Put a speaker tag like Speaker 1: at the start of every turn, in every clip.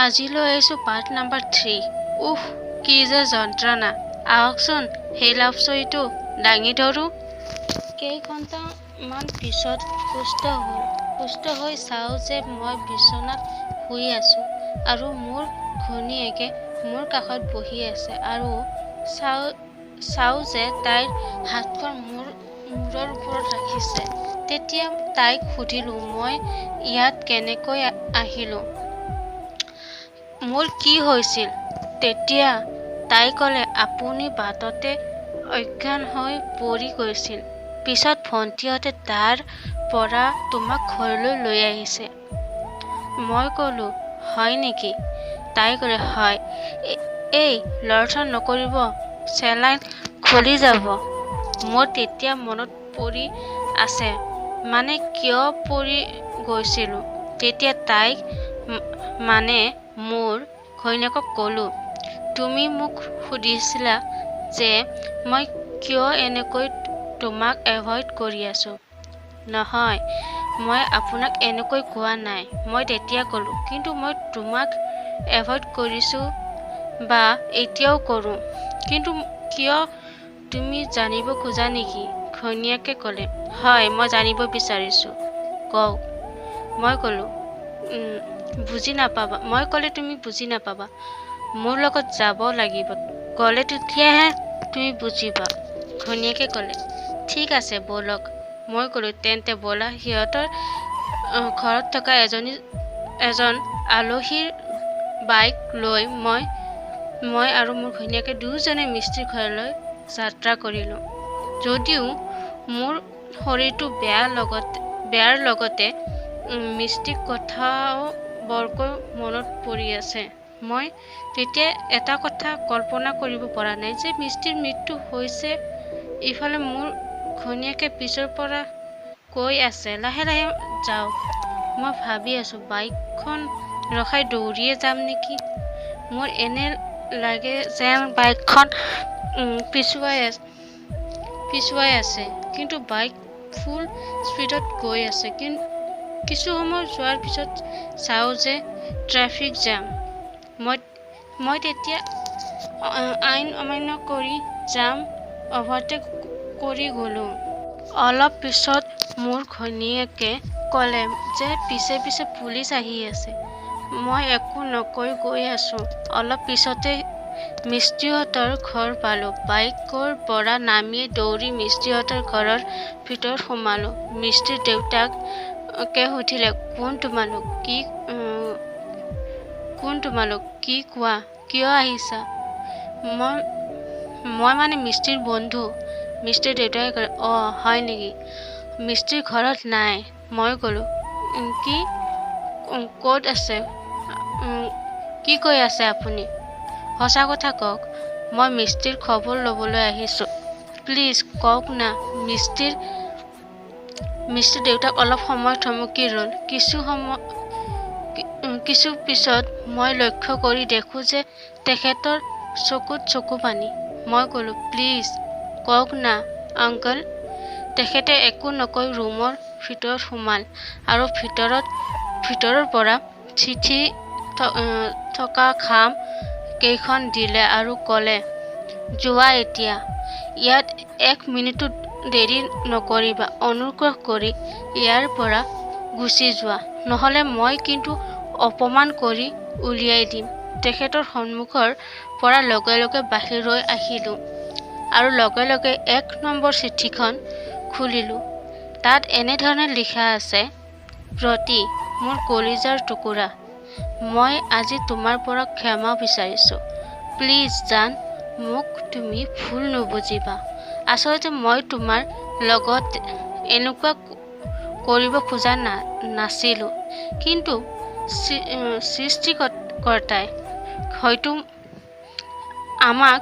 Speaker 1: আজিলৈ আহিছোঁ part number 3। উফ, কি যে যন্ত্ৰণা। আহকচোন সেই লাভ ষ্টৰীটো দাঙি ধৰোঁ। কেইঘণ্টামান পিছত সুস্থ হৈ চাওঁ যে মই বিচনাত শুই আছোঁ আৰু মোৰ ঘৈণীয়েকে মোৰ কাষত বহি আছে আৰু চাওঁ যে তাইৰ হাতখন মোৰ মূৰৰ ওপৰত ৰাখিছে। তেতিয়া তাইক সুধিলোঁ, মই ইয়াত কেনেকৈ আহিলোঁ, মোৰ কি হৈছিল। তেতিয়া তাই ক'লে, আপুনি বাটতে অজ্ঞান হৈ পৰি গৈছিল। পিছত ভণ্টিহঁতে তাৰ পৰা তোমাক ঘৰলৈ লৈ আহিছে। মই ক'লোঁ, হয় নেকি? তাই ক'লে, হয়। এই লৰচৰ নকৰিব, চেলাইন খুলি যাব। মোৰ তেতিয়া মনত পৰি আছে মানে কিয় পৰি গৈছিলোঁ। তেতিয়া তাইক মানে মোৰ ঘৈণীয়েকক ক'লোঁ, তুমি মোক সুধিছিলা যে মই কিয় এনেকৈ তোমাক এভইড কৰি আছোঁ। নহয়, মই আপোনাক এনেকৈ কোৱা নাই। মই তেতিয়া ক'লোঁ, কিন্তু মই তোমাক এভইড কৰিছোঁ বা এতিয়াও কৰোঁ। কিন্তু কিয়, তুমি জানিব খোজা নেকি? ঘৈণীয়েকে ক'লে, হয়, মই জানিব বিচাৰিছোঁ, কওক। মই ক'লোঁ, মই ক'লে তুমি বুজি নাপাবা। মোৰ লগত যাব লাগিব, গ'লে তেতিয়াহে তুমি বুজিবা। ঘৈণীয়েকে ক'লে, ঠিক আছে ব'লক। মই ক'লোঁ, তেন্তে ব'লা। সিহঁতৰ ঘৰত থকা এজন আলহীৰ বাইক লৈ মই আৰু মোৰ ঘৈণীয়েকে দুয়োজনে মিস্ত্ৰীৰ ঘৰলৈ যাত্ৰা কৰিলোঁ। যদিও মোৰ শৰীৰটো বেয়াৰ লগতে মিস্ত্ৰীৰ কথাও বৰকৈ মনত পৰি আছে। মই তেতিয়া এটা কথা কল্পনা কৰিব পৰা নাই যে মিস্ত্ৰীৰ মৃত্যু হৈছে। ইফালে মোৰ ঘৈণীয়েকে পিছৰ পৰা কৈ আছে, লাহে লাহে যাওক। মই ভাবি আছোঁ, বাইকখন ৰখাই দৌৰিয়ে যাম নেকি। মোৰ এনে লাগে যেন বাইকখন পিছুৱাই আছে, কিন্তু বাইক ফুল স্পীডত গৈ আছে। কিছু সময় যোৱাৰ পিছত চাওঁ যে ট্ৰেফিক জাম। মই তেতিয়া আইন অমান্য কৰি জাম অভাৰটেক কৰি গ'লোঁ। অলপ পিছত মোৰ ঘৈণীয়েকে ক'লে যে পিছে পিছে পুলিচ আহি আছে। মই একো নকৈ গৈ আছোঁ। অলপ পিছতে মিস্ত্ৰীহঁতৰ ঘৰ পালোঁ। বাইকৰ পৰা নামি দৌৰি মিস্ত্ৰীহঁতৰ ঘৰৰ ভিতৰত সোমালোঁ। মিস্ত্ৰীৰ দেউতাকে সুধিলে, কোন তোমালোক, কি কোৱা, কিয় আহিছা? মই মানে মিস্ত্ৰীৰ বন্ধু। মিস্ত্ৰীৰ দেউতাকে ক'লে, হয় নেকি? মিস্ত্ৰী ঘৰত নাই। মই ক'লোঁ, কি ক'ত আছে? কি কৈ আছে আপুনি? সঁচা কথা কওক, মই মিস্ত্ৰীৰ খবৰ ল'বলৈ আহিছোঁ। প্লিজ কওক না। মিস্ত্ৰীৰ দেউতাক অলপ সময় থমকি ৰ'ল। কিছু পিছত মই লক্ষ্য কৰি দেখোঁ যে তেখেতৰ চকুত চকু পানী। মই ক'লোঁ, প্লিজ কওক না আংকল। তেখেতে একো নকৈ ৰুমৰ ভিতৰত সোমাল আৰু ভিতৰৰ পৰা চিঠি থকা খাম কেইখন দিলে আৰু ক'লে, যোৱা এতিয়া। ইয়াত 1 মিনিটো দেৰি নকৰিবা। অনুগ্ৰহ কৰি ইয়াৰ পৰা গুচি যোৱা, নহ'লে মই কিন্তু অপমান কৰি উলিয়াই দিম। তেখেতৰ সন্মুখৰ পৰা লগে লগে বাহিৰলৈ আহিলোঁ আৰু লগে লগে 1 নম্বৰ চিঠিখন খুলিলোঁ। তাত এনেধৰণে লিখা আছে, প্ৰতি মোৰ কলিজাৰ টুকুৰা, মই আজি তোমাৰ পৰা ক্ষমা বিচাৰিছোঁ। প্লিজ জান, মোক তুমি ভুল নুবুজিবা। আচলতে মই তোমাৰ লগত এনেকুৱা কৰিব খোজা নাছিলোঁ, কিন্তু সৃষ্টিকৰ্তাই হয়তো আমাক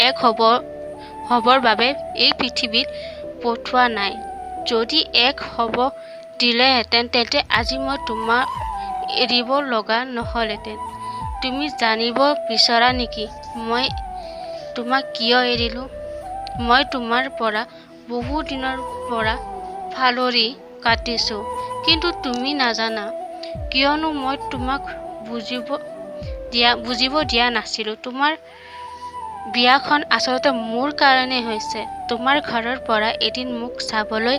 Speaker 1: এক হ'বৰ বাবে এই পৃথিৱীত পঠোৱা নাই। যদি এক হ'ব দিলেহেঁতেন তেন্তে আজি মই তোমাক এৰিব লগা নহ'লহেঁতেন। তুমি জানিব বিচৰা নেকি মই তোমাক কিয় এৰিলোঁ? মই তোমাৰ পৰা বহু দিনৰ পৰা ফালৰি কাটিছোঁ, কিন্তু তুমি নাজানা। কিয়নো মই তোমাক বুজিব দিয়া নাছিলোঁ। তোমাৰ বিয়াখন আচলতে মোৰ কাৰণে হৈছে। তোমাৰ ঘৰৰ পৰা এদিন মোক চাবলৈ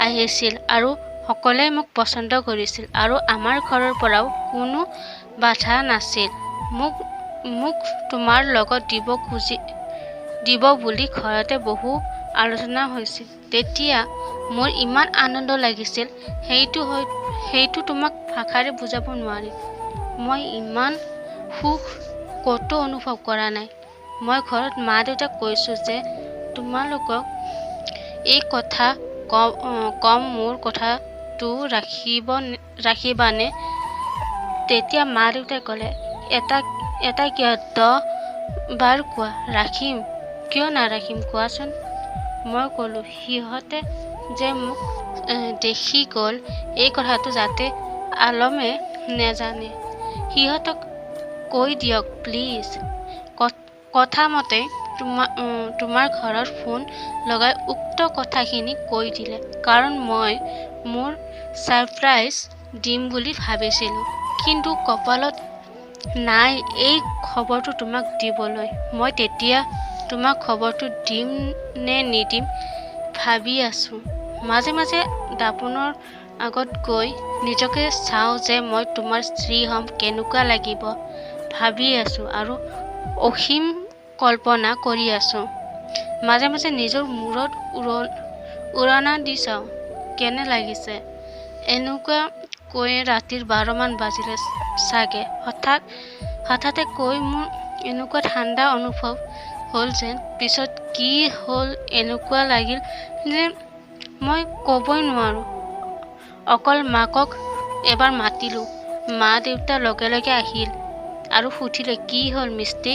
Speaker 1: আহিছিল আৰু সকলোৱে মোক পচন্দ কৰিছিল আৰু আমাৰ ঘৰৰ পৰাও কোনো বাধা নাছিল। মোক তোমাৰ লগত দিব বুলি ঘৰতে বহু আলোচনা হৈছিল। তেতিয়া মোৰ ইমান আনন্দ লাগিছিল, সেইটো তোমাক ভাষাৰে বুজাব নোৱাৰি। মই ইমান সুখ ক'তো অনুভৱ কৰা নাই। মই ঘৰত মা-দেউতাক কৈছোঁ যে তোমালোকক এই কথা কম, মোৰ কথাটো ৰাখিবানে? তেতিয়া মা-দেউতাই ক'লে, এটা কিয় 10 বাৰ কোৱা, ৰাখিম। কিয় নাৰাখিম কোৱাচোন? মই ক'লোঁ, সিহঁতে যে মোক দেখি গ'ল এই কথাটো যাতে আলমে নেজানে। সিহঁতক কৈ দিয়ক প্লিজ। কথামতে তোমাৰ ঘৰত ফোন লগাই উক্ত কথাখিনি কৈ দিলে, কাৰণ মই মোৰ ছাৰপ্ৰাইজ দিম বুলি ভাবিছিলোঁ। কিন্তু কপালত নাই এই খবৰটো তোমাক দিবলৈ। মই তেতিয়া তোমাক খবৰটো দিম নে নিদিম ভাবি আছোঁ। মাজে মাজে দাপোনৰ আগত গৈ নিজকে চাওঁ যে মই তোমাৰ স্ত্ৰী হ'ম, কেনেকুৱা লাগিব ভাবি আছোঁ আৰু অসীম কল্পনা কৰি আছোঁ। মাজে মাজে নিজৰ মূৰত উৰণা দি চাওঁ, কেনে লাগিছে। এনেকুৱা কৈ ৰাতিৰ 12 মান বাজিলে চাগে। হঠাতে কৈ মোৰ এনেকুৱা ঠাণ্ডা অনুভৱ হ'ল যেন। পিছত কি হ'ল এনেকুৱা লাগিল যে মই ক'বই নোৱাৰোঁ। অকল মাকক এবাৰ মাতিলোঁ। মা-দেউতা লগে লগে আহিল আৰু সুধিলে, কি হ'ল মিষ্টি,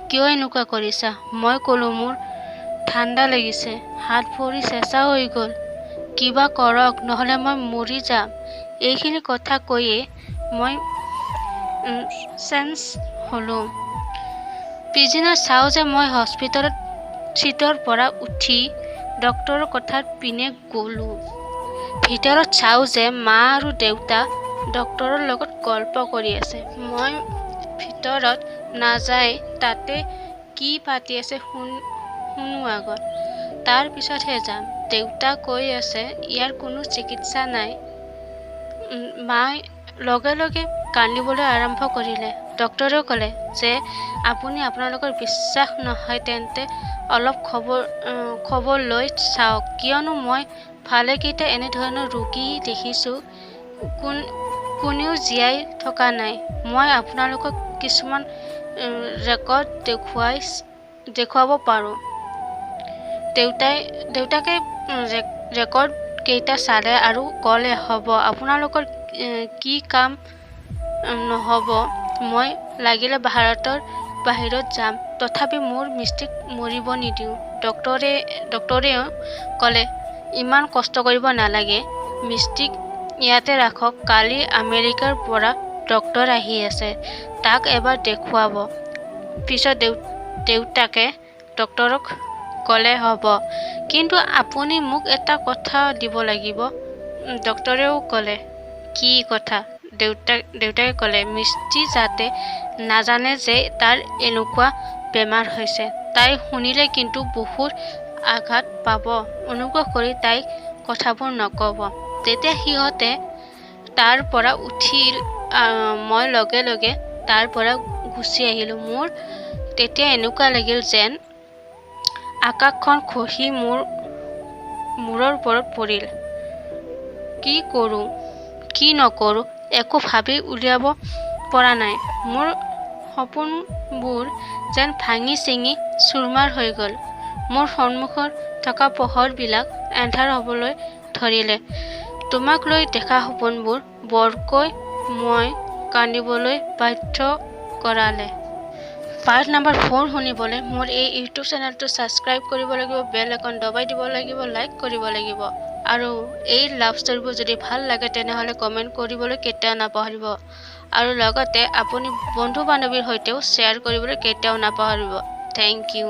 Speaker 1: কিয় এনেকুৱা কৰিছা? মই ক'লোঁ, মোৰ ঠাণ্ডা লাগিছে, হাত-ভৰি চেঁচা হৈ গ'ল, কিবা কৰক নহ'লে মই মৰি যাম। এইখিনি কথা কৈয়ে মই চেঞ্জ হ'লোঁ। পিছদিনা চাওঁ যে মই হস্পিটেলত চিটৰ পৰা উঠি ডক্টৰৰ কোঠাৰ পিনে গ'লোঁ। ভিতৰত চাওঁ যে মা আৰু দেউতা ডক্টৰৰ লগত গল্প কৰি আছে। মই ভিতৰত নাযায় তাতে কি পাতি আছে শুনো আগত, তাৰ পিছতহে যাম। দেউতা কৈ আছে ইয়াৰ কোনো চিকিৎসা নাই। মাই লগে লগে কান্দিবলৈ আৰম্ভ কৰিলে। ডক্টৰেও ক'লে যে আপোনালোকৰ বিশ্বাস নহয় তেন্তে অলপ খবৰ লৈ চাওক, কিয়নো মই ভালেকেইটা এনেধৰণৰ ৰোগী দেখিছোঁ, কোনেও জীয়াই থকা নাই। মই আপোনালোকক কিছুমান ৰেকৰ্ড দেখুৱাব পাৰোঁ। দেউতাকে ৰেকৰ্ড কেইটা চালে আৰু ক'লে, হ'ব, আপোনালোকৰ কি কাম নহ'ব, মই লাগিলে ভাৰতৰ বাহিৰত যাম, তথাপি মোৰ মিষ্টিক মৰিব নিদিওঁ। ডক্টৰেও ক'লে, ইমান কষ্ট কৰিব নালাগে, মিষ্টিক ইয়াতে ৰাখক, কালি আমেৰিকাৰ পৰা ডক্টৰ আহি আছে, তাক এবাৰ দেখুৱাব। পিছত দেউতাকে ডক্টৰক ক'লে, হ'ব, কিন্তু আপুনি মোক এটা কথা দিব লাগিব। ডক্টৰেও ক'লে, কি কথা? দেউতাকে ক'লে, মিষ্টি যাতে নাজানে যে তাৰ এনেকুৱা বেমাৰ হৈছে। তাই শুনিলে কিন্তু বহুত আঘাত পাব। অনুগ্ৰহ কৰি তাইক কথাবোৰ নক'ব। তেতিয়া সিহঁতে তাৰ পৰা উঠিল। মই লগে লগে তাৰ পৰা গুচি আহিলোঁ। মোৰ তেতিয়া এনেকুৱা লাগিল যেন আকাশখন খহি মূৰৰ ওপৰত পৰিল। কি কৰোঁ কি নকৰোঁ একো ভাবি উলিয়াব পৰা নাই। মোৰ সপোনবোৰ যেন ভাঙি ছিঙি চুৰমাৰ হৈ গ'ল। মোৰ সন্মুখত থকা পোহৰবিলাক এন্ধাৰ হ'বলৈ ধৰিলে। তোমাক লৈ দেখা সপোনবোৰ বৰকৈ মই কান্দিবলৈ বাধ্য কৰালে। পাৰ্ট নম্বৰ 4 শুনিবলৈ মোৰ এই ইউটিউব চেনেলটো ছাবস্ক্ৰাইব কৰিব লাগিব, বেল আইকন দবাই দিব লাগিব, লাইক কৰিব লাগিব। আৰু এই লাভ ষ্টৰীবোৰ যদি ভাল লাগে তেনেহ'লে কমেণ্ট কৰিবলৈ কেতিয়াও নাপাহৰিব। আৰু লগতে আপুনি বন্ধু-বান্ধৱীৰ সৈতেও শ্বেয়াৰ কৰিবলৈ কেতিয়াও নাপাহৰিব। Thank U.